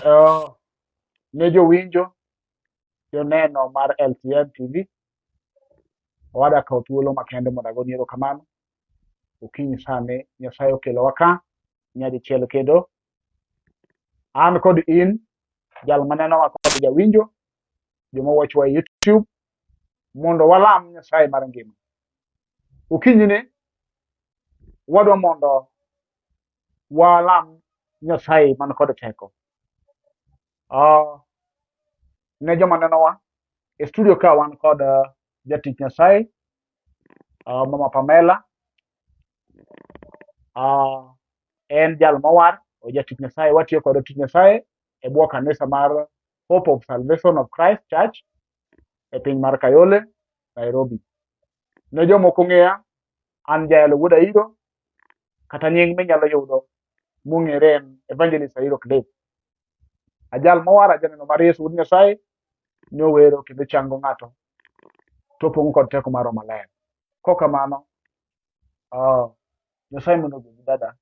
Uh, ne jowinjo joneno mar LTN TV owada kawo thuolo makende mondo agoni erokamano. Okinyi sani Nyasaye okelowa ka nyadichiel kendo. An kod in jal manenowa kod jawinjo joma watchwa e YouTube mondo walam Nyasaye mar ngima. Okinyini wadwa mondo walam Nyasaye man kod teko. Ne joma nenowa e studio ka wan kod jatich Nyasaye Mama Pamela. En jal mowar o jatich Nyasaye, watiyo kod tich Nyasaye e bwo kanisa mar Hope of Salvation of Christ Church e piny mar Kayole, Nairobi. Ne jomoko ng'eya, an Jael Wuod Airo, kata nying minyalo yudo mong'ere en Evangelist Airo Cliff. Ajal mowar ajaneno mar Yesu Wuod Nyasaye nowero kendo chango ng'ato topong'o kod teko mar Roho Maler. Kokamano, Nyasaye mondo ogwedhi dada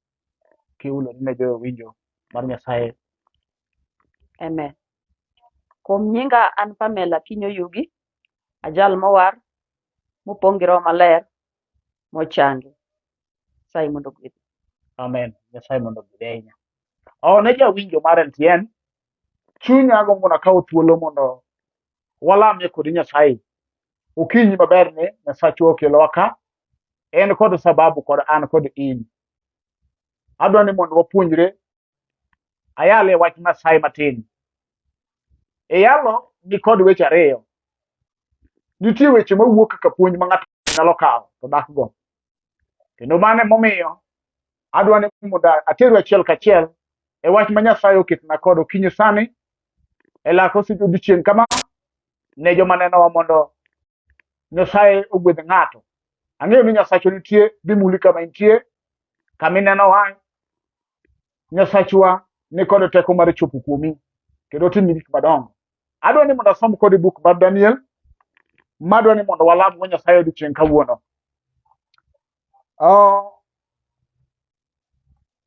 kiulori ne jowinjo mar Nyasaye. Amen. Kuom nyinga an Pamela Kinyo Yugi, ajal mowar, mopong' gi Roho Maler, mochangi. Nyasaye mondo ogwedhi. Amen. Nyasaye mondo ogwedhi ahinya. Ne jawinjo mar LTN, chunya agombo nakaw thuolo mondo walamie kod Nyasaye. Okinyi maber ni Nyasachwa okelowa ka, en kod sababu kod an kod in. Adwa ni mondo wapuonjre ayale wach Nyasaye matin. E yalo ni kod weche ariyo. Nitie weche mawuok kaka puonj ma ng'ato nyalo kawo to dak go. Kendo mano emomiyo adwa ni mondo ateru achiel kachiel e wach ma Nyasaye oketna kod okinyi sani e lak odiochieng' kama ne joma nenowa mondo Nyasaye ogwedh ng'ato. Ang'eyo ni Nyasachwa nitie dhimuli kama intie, kaminenowa Nyasachwa ni kod teko mar chopo kuomi kendo timo gik madongo. Adwa ni mondo asom kod buk mar Daniel, madwa ni mondo walam go Nyasaye odiochieng' kawuono.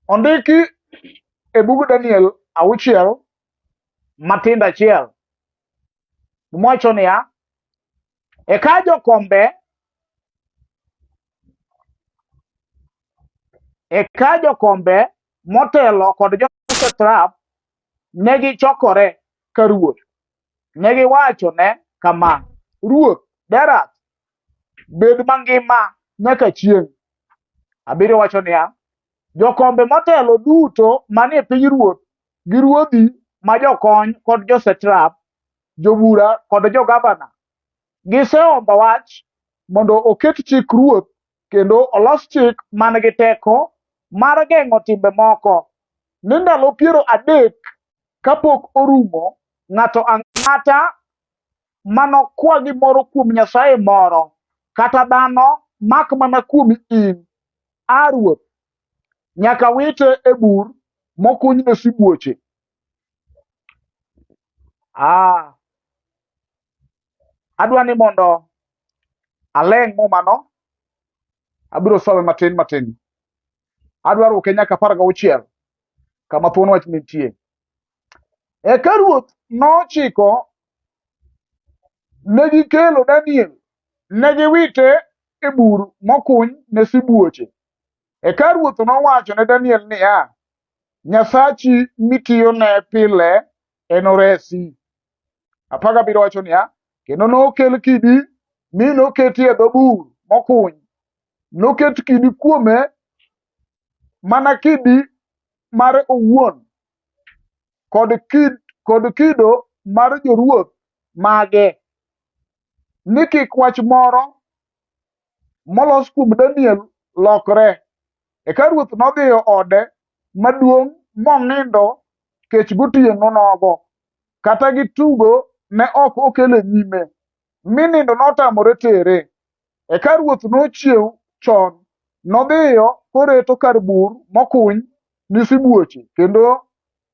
Ondiki e bug Daniel 6 matindo 1 mowacho niya, eka jokombe motelo kod jo-satrap negi chokore ka ruoth. Negi wachone kama, Ruoth Darius, bed mangima nyaka chieng'. 7 wacho niya, jokombe motelo duto manie piny ruoth gi ruodhi ma jokony kod jo-satrap, jobura kod jogabana giseombo wach mondo oket chik ruoth kendo olos chik man gi teko mar geng'o timbe moko ni ndalo 30 kapok orumo, ng'ato ang'ata manokwa gimoro kuom Nyasaye moro kata dhano mak mana kuom in, ruoth, nyaka wite e bur mokunyne sibuoche. Adwa ni mondo aleng' mumano, abiro some matin. Adwa ruke nyaka 16 kama thuon wach nitie. Eka ruoth nochiko negikelo Daniel, negiwite e bur mokuny ne sibuoche. Eka ruoth nowacho ne Daniel niya, Nyasachi mitiyone pile enoresi. 17 wacho niya, kendo nokel kidi mi noketi e dho bur mokuny. Noket kidi kuome mana kidi mare owuon kod kido mar joruoth mage, ni kik wach moro molos kuom Daniel lokre. Eka ruoth nodhiyo ode maduong' monindo kech gotieno nogo, kata gi tugo ne ok okele nyime, mi nindo notamore tere. Eka ruoth nochiew chon, nodhiyo koreto kar bur mokuny ni sibuoche, kendo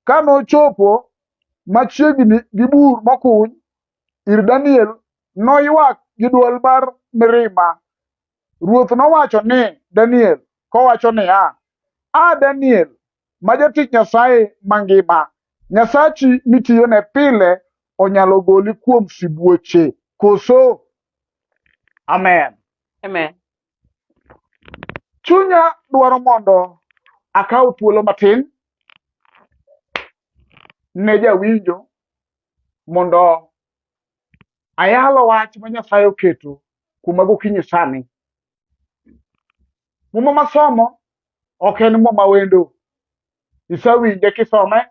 ka nochopo machiegni gi bur mokuny ir Daniel, noywak gi dwol mar mirima. Ruoth nowacho ni Daniel kowacho niya, Daniel ma jatich Nyasaye mangima, Nyasachi mitiyo ne pile onyalo goli kuom sibuoche koso. Amen. Amen. Chunya dwaro mondo akaw thuolo matin ne jawinjo mondo ayalo wach ma Nyasaye oketo kuma gokinyi sani. Muma masomo ok en muma wendo. Isawinje kisome.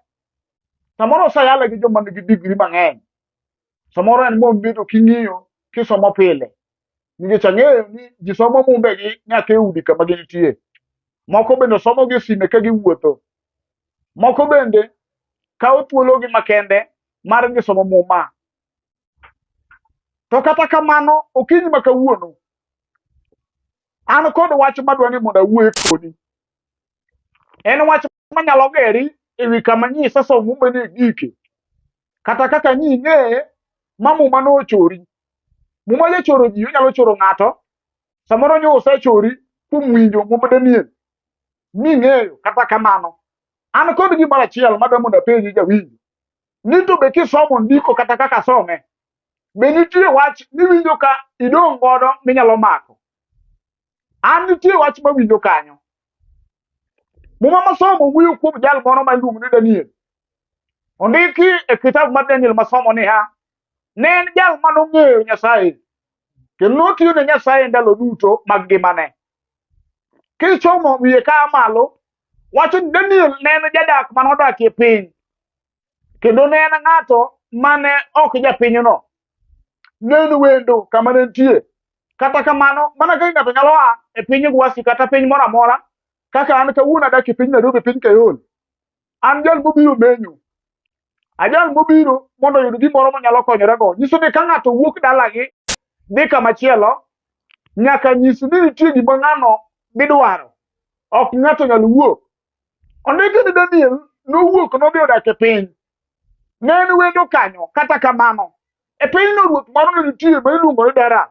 Samoro sayale gi joma nigi digri mang'eny. Samoro en mom bedo king'iyo kisomo pile. Nikech ang'eyo ni ji somo mumbegi nyaka e udi kama gintie. Moko bende somo gi sime ka giwuotho. Moko bende kawo thuologi makende mar gi somo muma. To kata kamano okinyi ma kawuono an kod wach madwani mondo awuoye kodi. En wach manyalo geri ewi kama nyisa somo muma ne gike. Kata kaka nying'eye ma muma no ochori. Muma le choro ji, onyalo choro ng'ato. Samoro nyo osechori kuom winjo muma Daniel. Ming'eyo kata kamano. An kod gimoro achiel madwa mondo apenji jawinjo. Ni to be kisomo ndiko kata kaka some. Be nitie wach miwinjo ka idong' godo minyalo mako. An nitie wach mawinjo kanyo. Muma masomo wuoyo kuom jal moro ma iluongo ni Daniel. Ondiki e kitabu mar Daniel masomo niya, ne en jal manong'eyo Nyasaye. Kendo notiyo ne Nyasaye ndalo duto mag ngimane. Kichomo wiye ka malo, wacho ni Daniel ne en jadak manodak e piny. Kendo ne en ng'ato mane ok japinyno. Ne en wendo kama ne nitie. Kata kamano, mana ka ng'ato nyalo a e piny Gwasi kata piny moro amora, kaka an kawuono adak e piny Nairobi, piny Kayole. An jal mobiro menyo. Ajal mobiro mondo oyud gimoro manyalo konyorego. Nyiso ni ka ng'ato wuok dalagi dhi kamachielo, nyaka nyis ni nitie gima ng'ano didwaro. Ok ng'ato nyalo wuok. Ondiki ni Daniel nowuok nodhi odak e piny. Ne en wendo kanyo, kata kamano. E pinyno ruoth moro ne nitie ma iluongo ni Daras.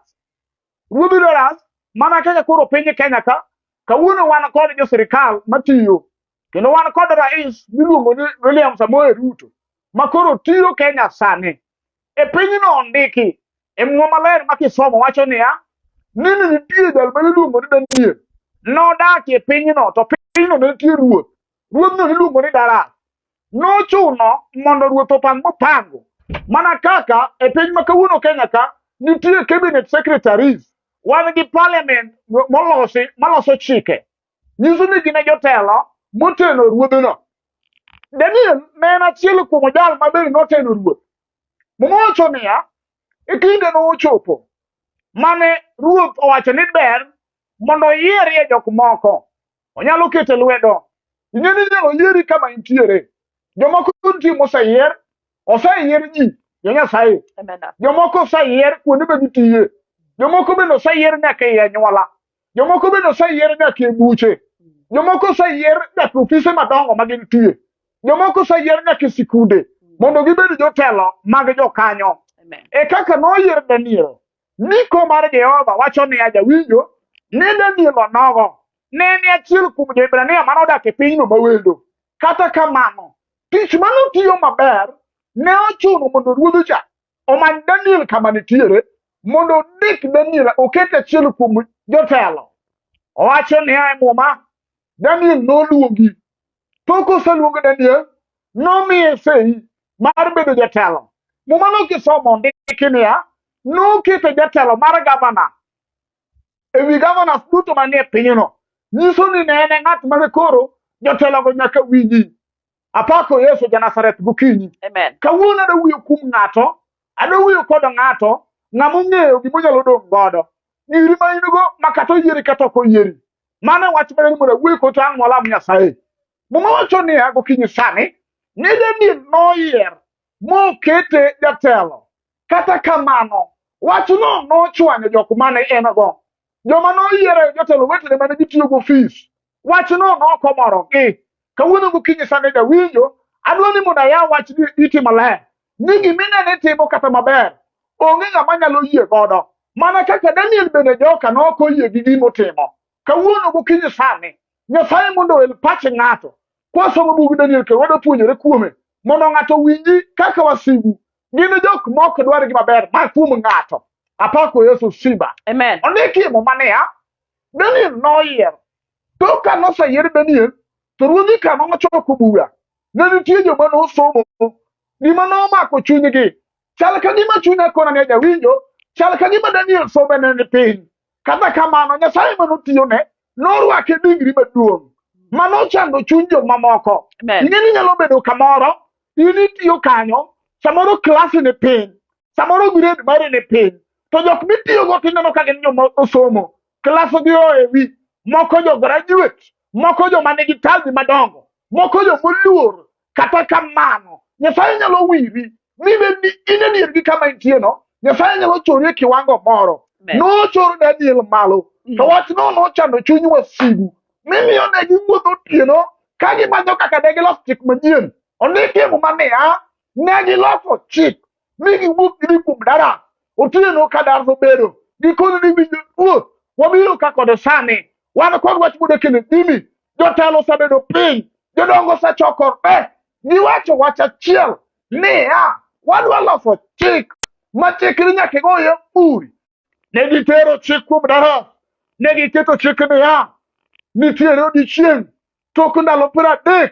Ruodh Daras, mana kaka koro piny Kenya ka, kawuono wan kod jo sirikal matiyo. Kendo wan kod rais miluongo ni William Samoei Ruto, ma koro tiyo Kenya sani. E pinyno ondiki, e Muma Maler ma kisomo wacho niya, ni nitie jal ma iluongo ni Daniel. Nodak e pinyno, to pinyno ne nitie ruoth. Ruodhno iluongo ni Daras. Nochuno mondo ruoth opang mopango. Mana kaka e piny ma kawuono Kenya ka, nitie cabinet secretaries. Wan gi parliament maloso chike. Nyiso ni gin jotelo moteno ruodhno. Daniel ne en achiel kuom jal ma bende noteno ruoth. Muma wacho niya, e kinde nochopo mane ruoth owacho ni ber mondo oyierie jok moko. Onyalo keto lwedo. Ing'e ni inyalo yieri kama intiere. Jomoko nitie moseyier, oseyier ji, jo Nyasaye. Jomoko oseyier kuonde ma gitiye. Jomoko bende oseyier nyaka e anyuola. Jomoko bende oseyier nyaka e buche. Jomoko oseyier nyaka ofise madongo ma gintie. Jomoko oseyier nyaka e sikunde mondo gibed jotelo mag jokanyo. E kaka noyier Daniel, ndiko mar Jehova wacho ni jawinjo ni Daniel onogo ne en achiel kuom jo-Ibrania manodak e pinyno mawendo. Kata kamano, tich manotiyo maber ne ochuno mondo ruodh cha omany Daniel kama nitiere mondo ondik Daniel oket achiel kuom jotelo. Owacho ni e Muma, Daniel noluongi. Tok oseluongo Daniel, nomiye sei mar bedo jatelo. Muma no kisomo ndiki niya, noketo jatelo mar gavana ewi gavana duto manie pinyno. Nyiso ni ne en ng'at mane koro jotelogo nyaka winji. Apako Yesu ja-Nazareth gokinyi. Kawuono adwa wuoyo kuom ng'ato, adwa wuoyo kod ng'ato ng'ama ong'eyo gima onyalo dong' godo. Giri ma in go makata oyieri kata ok oyieri. Mano wach mane mondo awuoyo kod ang' molam Nyasaye. Muma wacho niya gokinyi sani, ni Daniel noyier mokete jatelo. Kata kamano, wachno nochwanyo jok mane en go. Joma noyiero jotelo wetene mane gitiyo go ofis. Wachno nokomorogi. Kawuono gokinyi sani jawinjo, adwa ni mondo ayaw wach iti maler. Ni giminene timo kata maber, onge ng'ama nyalo yie godo. Mana kaka Daniel bende joka nok oyie gi gimotimo. Kawuono gokinyi sani, Nyasaye mondo el pach ng'ato. Kwasomo bug Daniel ke wado puonjore kuome. mondo ng'ato winji kaka wasigu gin jok mok dwar gima ber mar kuom ng'ato. Apako Yesu simba. Amen. Ondiki mo mania Daniel noyier. To ka noseyier Daniel, to ruodhi ka nochoko bura. Ne nitie joma nosomo gima nomako chunygi. Chal ka gima chunya kona ne jawinjo, chal ka gima Daniel somene ni piny. Kata kamano Nyasaye manotiyone norwake digri maduong' manochando chuny joma moko. Amen. Ing'eni nyalo bedo kamoro, in itiyo kanyo, samoro klasi ni piny, samoro grade mari ni piny, to jok mitiyogo tineno ka gin joma osomo, klas gi oewi, moko jo graduate, moko joma nigi tazi madongo, moko jo moluor. Kata kamano Nyasaye nyalo wiri mibedi in adier gi kama intie no, Nyasaye nyalo chori e kiwango moro. Nochoro Daniel malo, to wachno nochando chuny wasigu mimiyo ne giwuotho otieno ka gimanyo kaka ne giloso chik manyien. Ondiki mo mania ne giloso chik mi giwuok gidhi kuom Daras otieno ka Daras obedo gikono ni winjo ruoth, wabiro ka kod sani wan kod wach modekene dimi, jotelo osebedo piny, jodongo osechokore, giwacho wach achiel niya, wadwa loso chik ma chikni nyaka igoye buri. Ne gitero chik kuom Daras, ne giketo chik niya, nitiere odiochieng' tok ndalo 30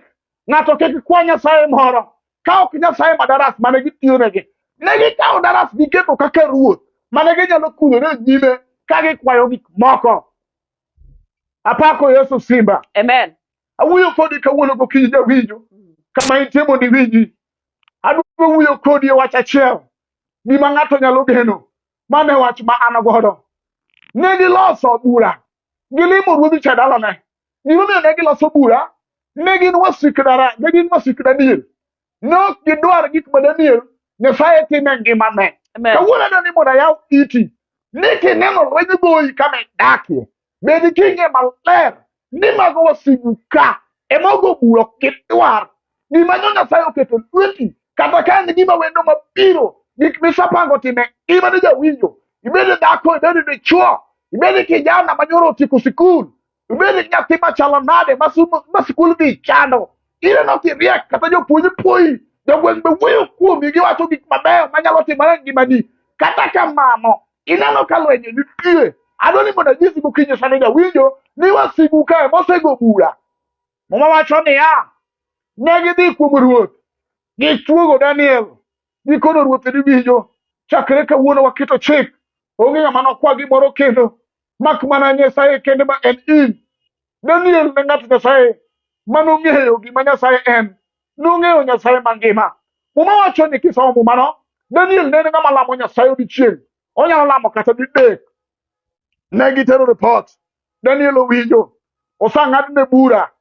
ng'ato kik kwa Nyasaye moro ka ok Nyasaye ma Daras mane gitiyonegi. Ne gikawo Daras giketo kaka ruoth mane ginyalo kulore nyime ka gikwayo gik moko. Apako Yesu simba. Amen. Awuoyo kodi kawuono gokinyi jawinjo kama intie mondo iwinji. Adwa wuoyo kodi e wach achiel gima ng'ato nyalo geno, mane wach ma an godo. Ne giloso bura, gilimo ruodhi cha dalane. Gimomiyo ne giloso bura, ne gin wasik Daniel. No gidwar gik ma Daniel Nyasaye time ngimane. Kawuono ni mondo ayaw iti ni kineno lweny goyi kama idakie, bed king'e maler ni mago wasigu ka emogo bura ok gidwar. Gimanyo Nyasaye oketo lweti, kata ka en gima wendo mabiro, gik misepango time ngimane jawinjo, ibed dhako, ibed dichuo, ibed kijana manyoro otieko sikul, ibed nyathi machalo nade ma sikul dhi chando, ineno kiriek kata jopuonj puoyi, jogweng' be wuoyo kuomi, giwacho gik mabeyo manyalo timore e ngimani. Kata kamano ineno ka lwenye nitie. Adwa ni mondo anyisi gokinyi sani jawinjo ni wasigu kae mosego bura. Muma wacho niya, ne gidhi kuom ruoth, gichuogo Daniel, gikono ruoth ni winjo, chakre kawuono waketo chik, onge ng'ama nokwa gimoro kendo mak mana Nyasaye kende ma en in. Daniel ne ng'at Nyasaye manong'eyo gima Nyasaye en, nong'eyo Nyasaye mangima. Muma wacho ni kisomo mumano, Daniel ne en ng'ama lamo Nyasaye odiochieng', onyalo lamo kata didek. Ne gitero report, Daniel owinjo, osang'adne bura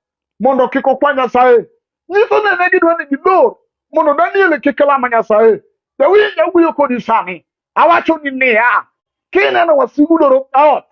mondo kik okwa Nyasaye. Nyiso ne gidwa ni gidor mondo Daniel kik lama Nyasaye. Jawinjo awuoyo kodi sani, awacho ni niya, kineno wasigu doro ot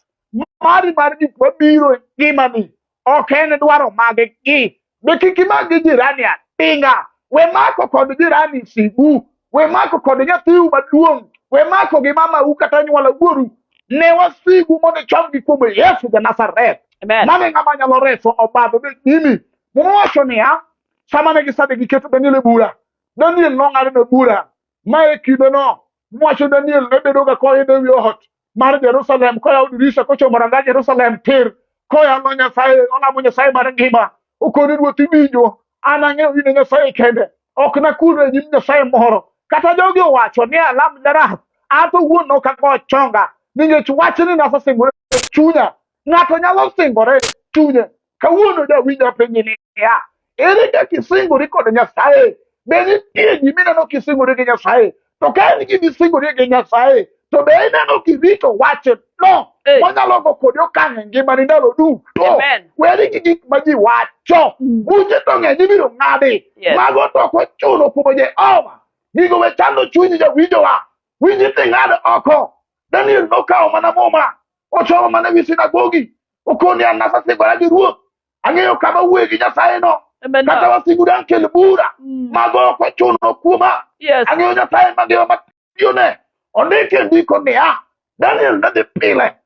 mari mar gik mabiro e ngimani, ok en dwaro mag gi. Be kik imak gi jirani atinga, we mako kod jirani sigu, we mako kod nyathiu maduong', we mako gi mamau kata nyuola wuoru. Ne wasigu mondo ichomgi kuom Yesu ja Nazareth. Mane ng'ama nyalo reso obadho be nyimi. Mwacho niya, sama ne gisade giketo Daniel e bura, Daniel nong'adne bura ma e kindeno mwacho Daniel ne bedo ga koidho ewi ot mar Jerusalem, koyawo dirisha kochomo ranga Jerusalem tir, koyalo Nyasaye, olamo Nyasaye mar ngima. Okone ruoth iwinjo, an ang'eyo in Nyasaye kende, ok nakulre e nyim Nyasaye moro. Kata jogi owacho ni alam Daras, an to wuon ok ago chonga, nikech wachni nasesingore chunya. Ng'ato nyalo singore chunye. Kawuono jawinjo penji niya, ere kaka isingori kod Nyasaye? Be nitie ji mineno kisingori gi Nyasaye? To ka en gima isingori gi Nyasaye, to be ineno kirito wachno monyalo go kodi okang' e ngimani ndalo duto. Weri gi gik ma ji wacho, buche to ng'eny ibiro ng'adi, mago to ok ochuno kuom Jehova. Gigo we chando chunyi jawinjowa, winji dhi ng'ad oko. Daniel nokawo mana muma, ochomo mana wi sinagogi, okoni an nasesingora gi ruoth, ang'eyo kama wuoye gi Nyasaye no. Kata wasigu dang' kel bura, mago ok ochuno kuoma. Ang'eyo Nyasaye mangima matiyone. Ondike ndiko niya, Daniel ne dhi pile.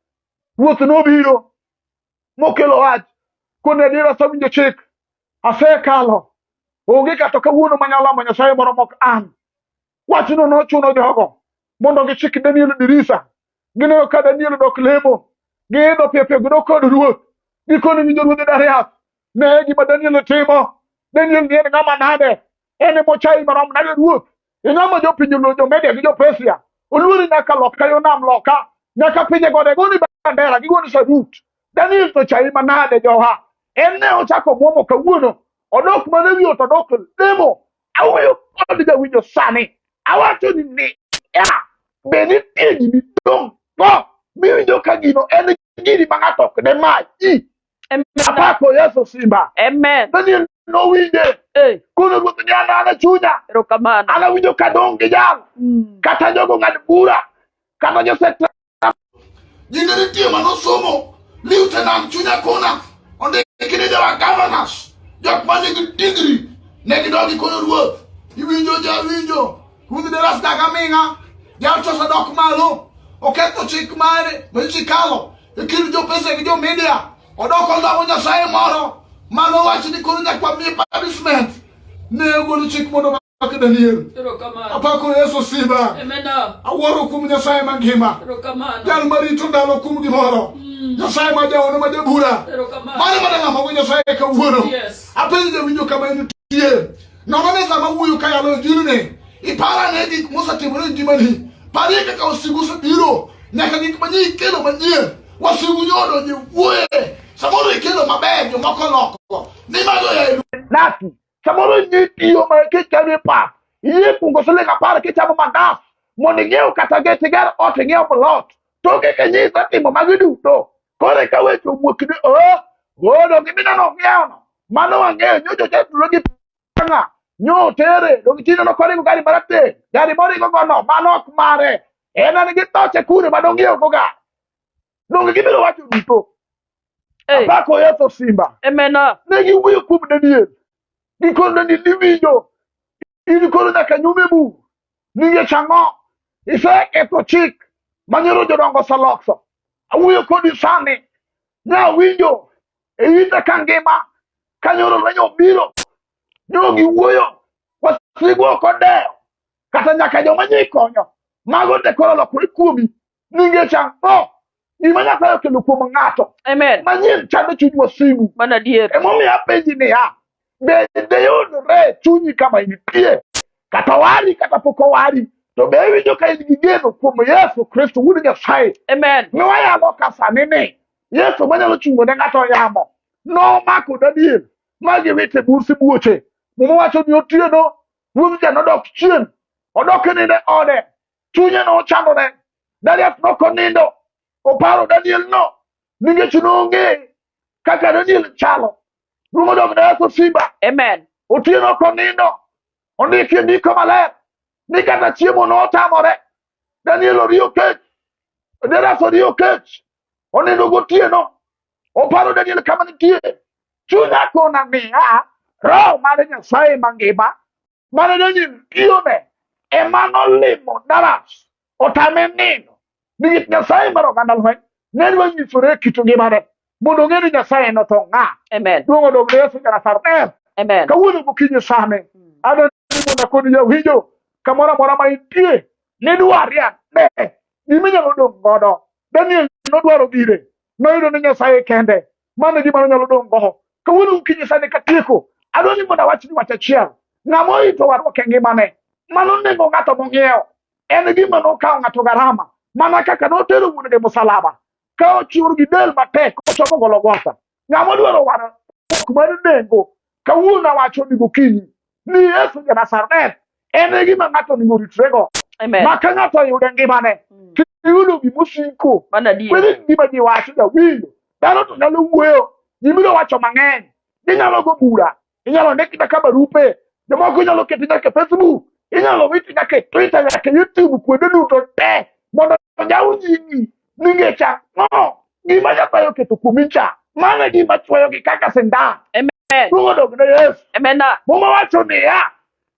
Ruoth nobiro mokelo wach, kone adier asewinjo chik, asekalo onge kata kawuono manyalo ma Nyasaye moro mok an. Wachno nochuno jogo mondo gichik Daniel dirisa. Gino ka Daniel dok lemo. Giidho pepe gido kod ruoth. Gikone winjo ruodh Darius. Ne gima Daniel timo. Daniel ni en ng'ama nade. En mochai marom nade ruoth. Ing'ama jopinyo lo jo Media gi jo Persia. Oluori nyaka loka yo nam loka. Nyaka pinye gode goni bandera gigoni sarut. Daniel to chai manade joha. En ne ochako muomo kawuono. Odok mane wiot odok lemo. Awuoyo kod jawinjo sani. Awacho ni ya beni tigi midong go miwinjo ka gino en gini ma ng'ato ok de maji. Apako Yesu simba. Amen. Daniel nowinje. Kuno ruoth ni ana chunya. Erokamano. Ana winjo ka dong gi jal. Kata jogo ng'ad bura. Kata josekta. Jinde nitie manosomo. Lieutenant chunya kona. Onde kine jawa governors. Jok manigi degree. Negi dogi kono ruoth. Iwinjo winjo. Ruoth Darius dagaminga. Jalchosa dok malo. Oketo chik mare. Machikalo. Ikiri jo pesa gi jo media. Odoko ndawo Nyasaye moro. Malo wachi ni kono nyakwa mi punishment. Ne golo chik mondo make Daniel. Apako Yesu simba. Aworo kum Nyasaye mangima. Jal marito ndalo kum gimoro. Nyasaye majaono majabura. Mane madanga mago Nyasaye kawuono. Apenje winjo kama nitie. Nongane sama wuyo kaya lo Injili. Ipara ne gik mosetimore ngimani. Pari kaka osiguso biro. Nyaka gik manyi kelo manyien. Wasigu nyodo ni wuoye. Samoro ikelo maber jomoko loko. Ni mago ya nati. Samoro nyitiyo ma kikane pa. Iye kungo sele kapara kichamo mandas. Mondo ng'iew kata get gar ot ng'iew blot. Toke kanyisa timo magi duto. Kore ka wecho muokni do gimina no ng'iew no. Mano wang'eyo nyojo chetro gi panga. Nyo tere do gitino no kore gari barate. Gari mori go no mano ok mare. Ena ni gitoche kure madong ng'iew go ga. Dong gibiro wacho duto. Apako Yesu simba. Amen. Ne giwuoyo kuom Daniel. Gikone Daniel niwinjo. In kono nyaka nyume bu. Ninge chango. Iseketho chik. Manyoro jodongo salokso. Awuoyo kodi sani. Nya winjo. Ewinja ka ngima. Kanyoro lwenyo biro. Nyo giwuoyo. Wasigu oko dewo. Kata nyaka joma nyikonyo. Mago te koro lokore kuomi. Ninge chango. Gima Nyasaye okelo kuom ng'ato. Amen. Manyien chando chuny wasigu. Mana dier. Emomiyo apenji ni ya. Bende yudore chunyi kama initie. Kata wari kata poko wari. To be winjo ka in gi geno kuom Yesu Kristo wuod Nyasaye. Amen. Nwayalo ka sani ni. Yesu manyalo chungo ne ng'ato yamo. Nomako Daniel. Magi wite bursi buoche. Mumo wacho ni otieno. Ruoth ja nodok chien. Odok ninde ode. Chunye no chandore. Darius nokonindo. Oparo Daniel no. Ningechi nonge. Kaka Daniel chalo. Rungo dog na Yesu simba. Amen. Otieno konindo. Ondiki ndiko maler. Ni kata chiemo no otamore. Daniel oriyo kech. Darius oriyo kech. Onindo gotieno. Oparo Daniel kama nitie. Chunya kona miya. Roho mare Nyasaye mangima. Mane Daniel tiyone. Emano limo Darius. Otame nino. Nigit Nyasaye maro gandalwe. Nenwa nyisore kitu ngimane. Mondo ng'eni Nyasaye no to ng'a. Amen. Duongo dog Yesu Nazareth. Amen. Kawuono gokinyi sane. Ado mondo kodi jawinjo. Kamoro amora ma intie. Nidwari ane. Giminyalo dong' godo. Daniel nodwaro gire. Noyudo ni Nyasaye kende. Mano gima nonyalo dong' godo. Kawuono gokinyi sane katieko. Adwa ni mondo awach ni wach achiel. Ng'ama oito warruok e ngimane. Mano nego ng'ato mong'iewo. En gima nokawo ng'ato garama. Mana kaka notero wuon e musalaba. Ka ochiwore gi del matek ochomo Golgotha. Ng'ama dwaro waro mar nengo. Kawuono awacho ni gokinyi ni Yesu Nazareth en gima ng'ato onego ritrego. Amen. Ma ka ng'ato oyudo ngimane kiyudo gimosiko. Mana dier. Kwede gima ji wacho jawinjo. Dhano to nyalo wuoyo. Ji biro wacho mang'eny. Inyalo go bura. Inyalo ndiki nyaka barupe. Jomoko inyalo keti nyaka Facebook. Inyalo witi nyaka Twitter nyaka YouTube kuonde duto te. Mondo jaw nyingi. Ningecha no. Gima Nyasaye oketo kuomi cha. Mano gima chwoyo gi kaka sindan. Amen. Rungo dog na Yesu. Amen. Muma wacho ni ya.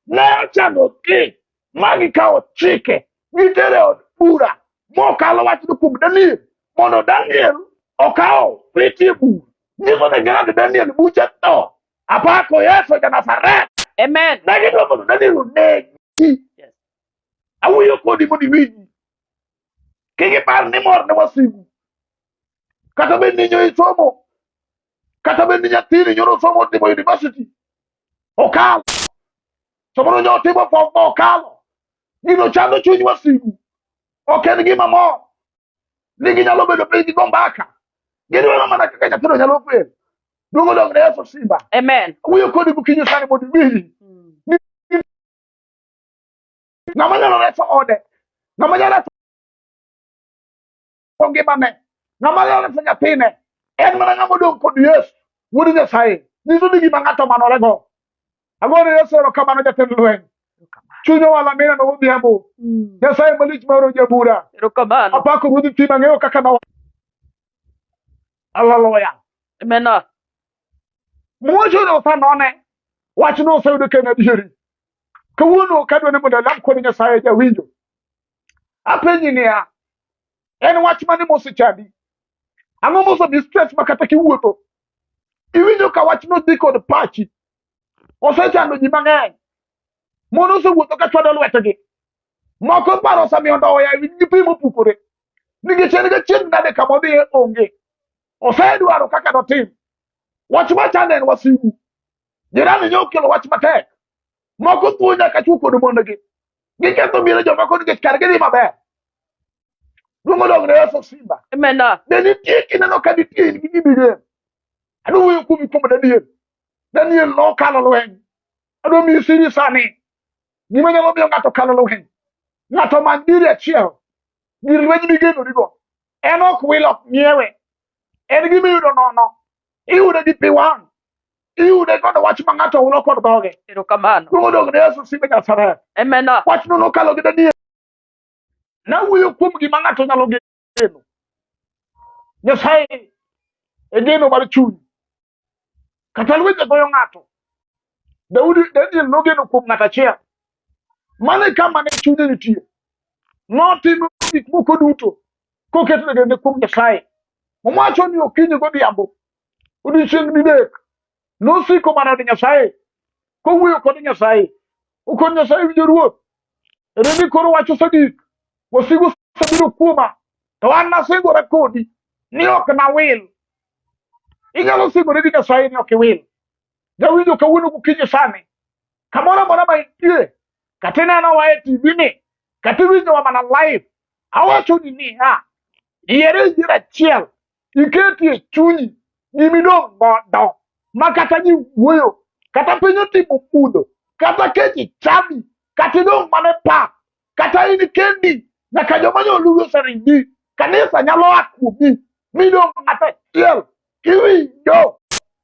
Ne ochando ki. Magi kao chike. Gitere od bura. Mokalo wacho ni kuom Daniel. Mondo Daniel okao piti bur. Niko ne ng'ad Daniel buche to. Apako Yesu Nazareth. Amen. Nagi do mo na ni ne. Yes. Awuyo ko di mo di wi. Kege par ni mor na wasigu. Kata ben ni nyoy somo. Kata ben ni nyatiri nyoro somo di mo university. Okalo. Somo nyo ti mo fo okalo. Ni no chando chunyi wasigu. Oken gi mamo. Ni gi nyalo bedo pe gi gombaka. Gini wana mana kaka nyatiro nyalo pe. Dungo dong na Yesu simba. Amen. Awuyo ko di bukinyo sani mo di wi. Namanya lo reso ode. Namanya reso onge bane. Namanya reso nyatine. En mana ngamo dong ko Yesu. Wudi Nyasaye. Nisu digi mangato manorego. Agora Yesu ro kamano jaten luen. Chunyo wala mina no wudi habu. Nyasaye malich maro jabura. Erokamano. Apako wudi tima ngeo kaka na. Hallelujah. Amen. Mwojo no fa none. Wach no sa ude kena diheri. Kawuno kadwa ne moda lam ko Nyasaye ja winjo. Apenyi ni ya. En wach mane mo sichadi. Ango mo so distress makata ki wuoto. Iwinjo ka wach no dhi kod pachi. Osechando ji mang'eny. Mono se wuotho ka chwado lwetegi. Moko paro sami ondowo ya gi pi mopukore. Nigi chien ga chien nade kama odhiye onge. Osedwaro kaka dotim. Wach machande en wasigu. Jirani nyo kelo wach matek. Moko thuo nyaka chwo kod mondegi. Giketho miero jomoko nikech kargi dhi maber. Luongo dong ne Yesu simba. Amen. Ne nitie kineno ka nitie in gi gibige. Adwa wuoyo kuom Daniel. Daniel nokalo lweny. Adwa miyi siri sani. Gima nyalo miyo ng'ato kalo lweny. Ng'ato man diri achiel. Gir lweny migenorigo. En ok wil ok nyiewe. En gima iyudo nono. Iyude gi pi wang'. Iyude kod wach ma ng'ato hulo kod dhoge. Erokamano. Luongo dong ne Yesu simba Nyasaye. Amen. Wach no nokalo gi Daniel. Nawuoyo kuom gima ng'ato nyalo geno. Nyasaye e geno mar chuny. Kata lwenje goyo ng'ato. Daniel nogeno kuom ng'ato achiel. Mane kama ne chunye nitie. Notimo gik moko duto koketo gende kuom Nyasaye. Owacho ni okinyi godhiambo odiechieng' didek nosiko mana ni Nyasaye kowuoyo kod Nyasaye. Okon Nyasaye winjo ruoth. Reni koro wacho sagik. Wasigu sabiro kuoma. To an nasingora kodi ni ok nawil. Inyalo singore gi Nyasaye ni ok iwil. Jawinjo kawuono gokinyi sani. Kamoro amora ma intie. Kata ineno wa e TV ni. Kata iwinjowa mana live. Awacho ni niya. Yiere yiero achiel. Iketie chunyi. Gimidong' godo. Ma kata ji wuoyo. Kata piny otimo mudho. Kata kech chami. Kata idong' mana e pap. Kata in kendi. Nyaka joma nyoluwi oseringi. Kanisa nyalo a kuomi. Midong' ng'ato achiel. Iwinjo.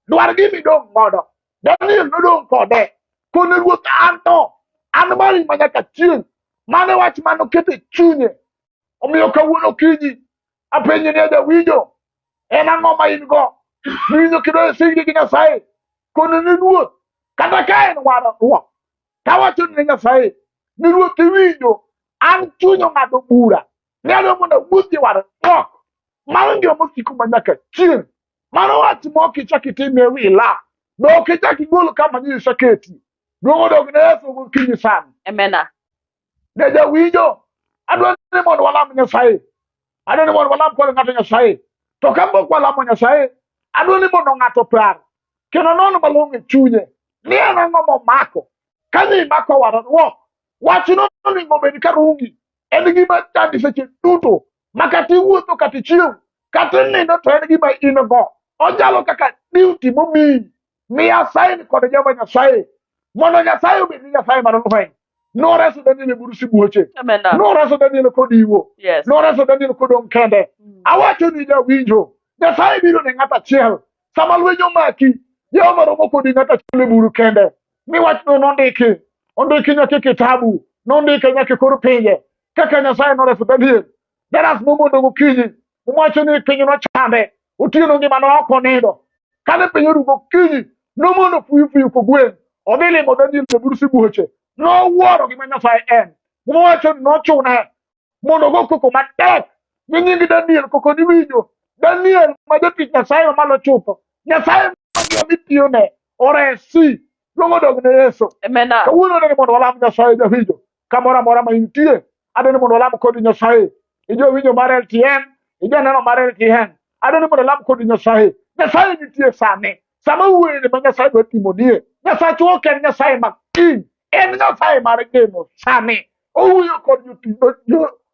Dwar gimidong' godo. Daniel nodong' kode. Kone ruoth anto. An mari ma nyaka chieng'. Mane wach manoketo e chunye. Omiyo kawuono kinyi. Apenji ni jawinjo. En ang'o ma in go? Winjo kidoyo singi gi Nyasaye. Kone ni ruoth. Kata ka en waro ruoth. Tawacho ni Nyasaye. Ni ruoth iwinjo. An chuny ong'ado bura. Ni adwa mondo wuothi war ruoth. Mano ndio mosiko ma nyaka chieng'. Mano wach mok ichak itime wila. Do ok ichak igol kama nyisa keti. Duogo dog ne Yesu gokinyi sani. Amen. Ne jawinjo. Adwa ni mondo walam Nyasaye. Adwa ni mondo walam kod ng'ato Nyasaye. To kapok walamo Nyasaye, adwa ni mondo ng'ato par. Kendo nono malong'o e chunye. Ni en ang'o momako. Ka ni mako war ruoth. Wach no onego bed ka rungi. En gima chandi seche duto. Ma kata iwuotho kata ichiew. Kata inindo to en gima in go. Ojalo kaka duty momiyi. Miya sign kod Jehova Nyasaye. Mondo Nyasaye obed ni Nyasaye mar lweny. Noreso Daniel e buru sibuoche. Amen. Noreso Daniel kodiwo. Yes. Noreso Daniel kodong' kende. Awacho ni jawinjo. Nyasaye biro ne ng'ato achiel. Sama lweny omaki. Jehova romo kodi ng'ato achiel e buru kende. Mi wach no nondiki. Ondiki nyaka e kitabu. Nondike nyaka e kor pinje. Kaka Nyasaye noreso Daniel. Daras momondo gokinyi. Owacho ni piny nochande. Otieno ngimane ok onindo. Kane piny oru gokinyi. Nomondo fuyu kogwen. Odhi limo Daniel e buru sibuoche. Nowuoro gima Nyasaye en. Owacho ni nochune mondo go koko matek. Gi nying Daniel koko ni winjo. Daniel ma jatich Nyasaye mamalo chutho. Nyasaye mitiyone oresi. luongo dog ne Yesu. Amen. Kawuono ne mondo walam Nyasaye jawinjo. Kamoro amora ma intie, adwani mondo walam kod Nyasaye. Ijo winjo mar LTN, ijo neno mar LTN. Adwani mondo walam kod Nyasaye. Nyasaye nitie sani. Sama wuoyo ma Nyasaye dwa timonie. Nyasaye ok en Nyasaye ma kiny. En Nyasaye mar geno sani. Owuoyo kod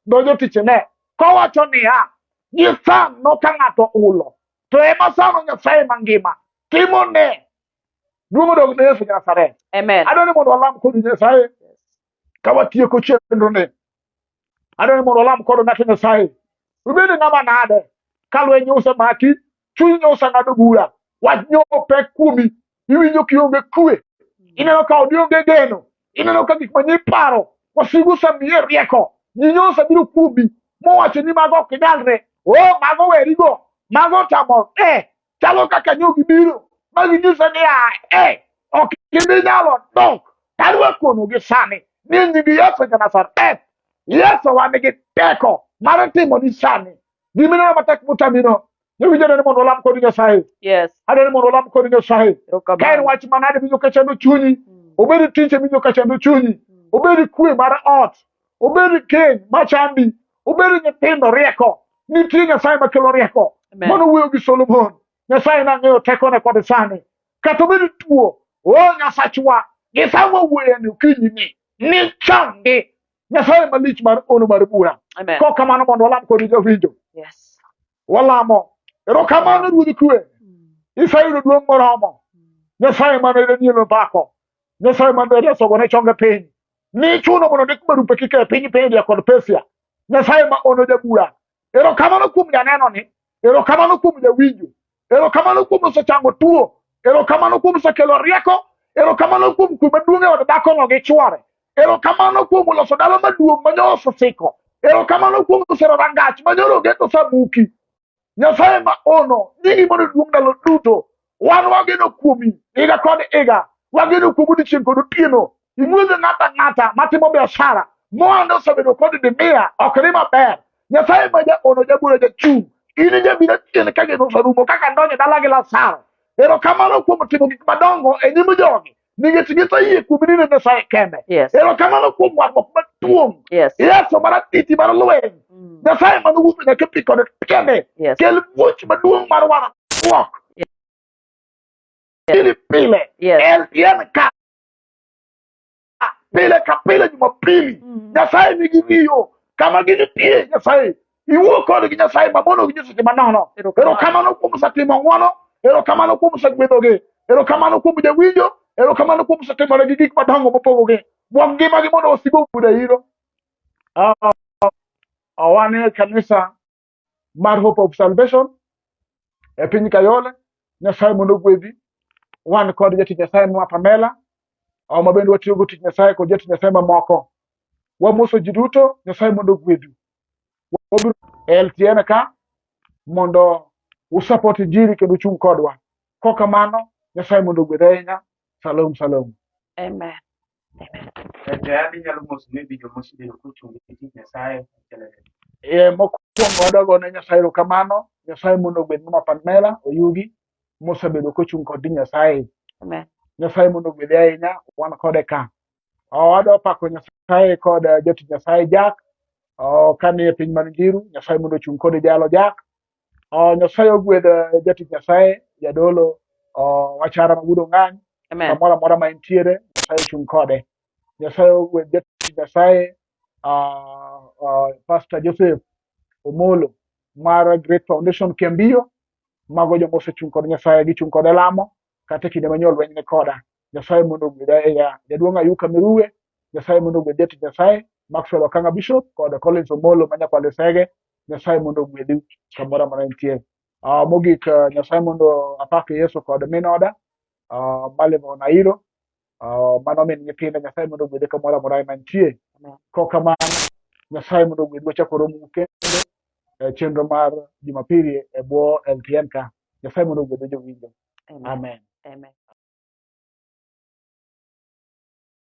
jotichne. Kowacho niya, gisano no ka ng'ato ulo. To ema sano Nyasaye mangima. Timone. Duomo dog ne Yesu Nazaret. Amen. Adwani mondo walam kod Nyasaye. Kawatieko chenro ne. Adwani mondo walam kod ng'ato Nyasaye. Ubedi ng'ama nade. Kalwenyo osemaki. Chuny oseng'ado bura. Wach nyope kuomi. Iwinjo kionge kwe. Ineno ka odionge geno. Ineno ka gik manyien paro. Wasigu samiye rieko. Nyinyo osebiro kuomi. Mowacho ni mago ok nyalre. Mago werigo. Mago tamo. Chalo kaka nyogi biro. Magi nyisa ni ok gibi nyalo dok. Adwa konogi sani. Ni nyingi Yesu Nazaret. Yesu wan gi teko mar timo ni sani. Gimineno matek mutamino. Nyingi ni mondo walam kod Nyasaye. Yes. Adwani mondo walam kod Nyasaye. Ka en wach manade winjo ka chando chunyi. Obedi tije winjo ka chando chunyi. Obedi kwe mar ot. Obedi keny machandi. Obedi nyithindo rieko. Nitie Nyasaye makelo rieko. Mono wuoyo gi Solomon. Nyasaye nang'eyo tekone kod sani. Kata obedi tuo. Nyasachwa. Gisawa wuoyo ni okinyi ni changi. Nyasaye malich mar ono mar bura. Ko kamano mondo walam kod jawinjo. Yes. Walamo. Erokamano ruodhi kwe. Isayudo duong' moromo. Nyasaye mane nielo dhako. Nyasaye mane resogo ne chonge piny. Ni chuno mondo ndik barupe kike piny India kod Persia. Nyasaye ma ono jabura. Erokamano kuom janeno ni. Erokamano kuom jawinjo. Erokamano kuom osechango tuo. Erokamano kuom osekelo rieko. Erokamano kuom kwe maduong' e od dhako no gi chwore. Erokamano kuom loso dala maduong' manyo osesiko. Erokamano kuom osero rangach manyoro geto sabuki. Nyasaye ma ono, nyingi mondo duong' ndalo duto. Wan wageno kuomi, iga kod iga. Wageno kuomi odiochieng' kod otieno. Igwedho ng'ata matimo biashara. Mwando osebedo kod dimia, ok ni maber. Nyasaye ma ono jabura jachung'. In jabira chien ka geno oserumo kaka ndonyo dala gi Lazaro. Erokamano kuom timo gik madongo e nyim jogi. Nikech giseyie kuomi ni Nyasaye kende. Erokamano kuom warruok maduong'. Yesu maratiti mar lweny. Nyasaye mano wuotho nyaka pi kod tiende. Kel muoch maduong' mar warruok. Pile. LTN ka. Pile ka pile Jumapili. Nyasaye nigi ng'iyo. Kama ginitie Nyasaye. Iwuo kodgi Nyasaye mamono gi nyisogi manono. Erokamano kuom setimo ng'wono. Erokamano kuom segwedhogi. Erokamano kuom jawinjo. Erokamano kuom setimore gi gik madongo mopogogi. Buom ngimagi mondo osigo buda iro. Wan e kanisa mar Hope of Salvation e piny Kayole. Nyasaye mondo gwedhi. Wan kod jatich Nyasaye ma Pamela. Ma bende watiyo go tich Nyasaye kod jatich Nyasaye mamoko. Wamoso ji duto. Nyasaye mondo gwedhi. Wabiro LTN ka mondo usupport Injili kendo uchung' kodwa. Kokamano Nyasaye mondo gwedhi ahinya. Shalom, shalom. Amen. Mokwongo wadwago ne Nyasaye erokamano. Nyasaye mondo ogwedh Mama Pamela Oyugi mosebedo kochung' kod Nyasaye. Nyasaye mondo ogwedhe ahinya. Wan kode ka. Wadwa pako Nyasaye kod jatich Nyasaye Jack. Kani e piny mar Njiru. Nyasaye mondo ochung' kode jalo Jack. Nyasaye ogwedh jatich Nyasaye jadolo Wachara Magudo Ng'any. Kamoro amora ma entiere Nyasaye ochung' kode. Nyasaye ogwedh jatich Nyasaye Pastor Joseph Omolo mar Great Foundation Kembio. Mago joma osechung' kod Nyasaye gichung' kode lamo kata kinde manyol lweny ne koda. Nyasaye mondo ogwedh jaduong' Ayuka Miruwe. Nyasaye mondo ogwedh jatich Nyasaye Maxwell Okanga Bishop kod Collins Omolo manyakwale Sege. Nyasaye mondo ogwedhi kamoro amora entie. Mogik Nyasaye mondo apake Yesu kod minoda Malemo Nairo. Mano min nyithindo Nyasaye mondo ogwedhe kamoro amora mantie. Kokamano Nyasaye mondo ogwedhi wachako romo chenro mar Jumapili e bwo LTN ka. Nyasaye mondo ogwedhe jowinjo. Amen.